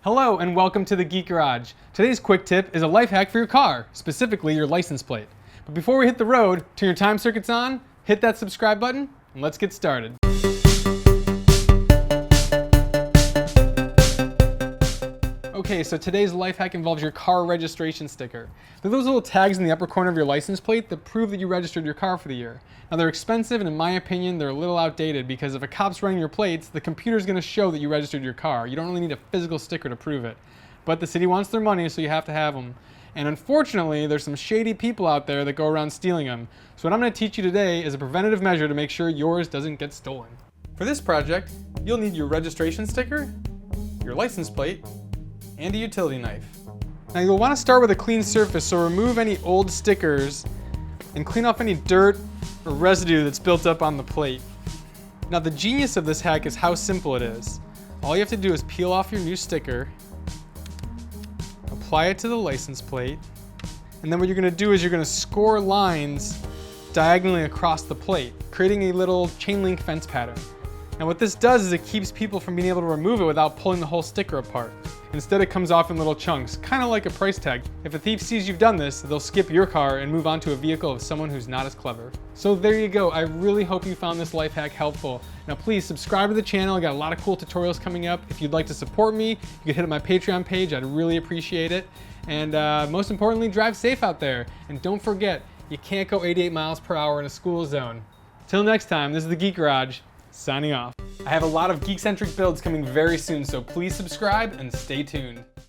Hello and welcome to the Geek Garage. Today's quick tip is a life hack for your car, specifically your license plate. But before we hit the road, turn your time circuits on, hit that subscribe button, and let's get started. Okay, so today's life hack involves your car registration sticker. They're those little tags in the upper corner of your license plate that prove that you registered your car for the year. Now they're expensive and in my opinion they're a little outdated because if a cop's running your plates, the computer's going to show that you registered your car. You don't really need a physical sticker to prove it. But the city wants their money, so you have to have them. And unfortunately, there's some shady people out there that go around stealing them. So what I'm going to teach you today is a preventative measure to make sure yours doesn't get stolen. For this project, you'll need your registration sticker, your license plate, and a utility knife. Now you'll want to start with a clean surface, so remove any old stickers and clean off any dirt or residue that's built up on the plate. Now the genius of this hack is how simple it is. All you have to do is peel off your new sticker, apply it to the license plate, and then what you're going to do is you're going to score lines diagonally across the plate, creating a little chain link fence pattern. Now what this does is it keeps people from being able to remove it without pulling the whole sticker apart. Instead, it comes off in little chunks, kind of like a price tag. If a thief sees you've done this, they'll skip your car and move on to a vehicle of someone who's not as clever. So there you go. I really hope you found this life hack helpful. Now please subscribe to the channel. I got a lot of cool tutorials coming up. If you'd like to support me, you can hit up my Patreon page. I'd really appreciate it. And most importantly, drive safe out there. And don't forget, you can't go 88 miles per hour in a school zone. Till next time, this is the Geek Garage, signing off. I have a lot of geek-centric builds coming very soon, so please subscribe and stay tuned.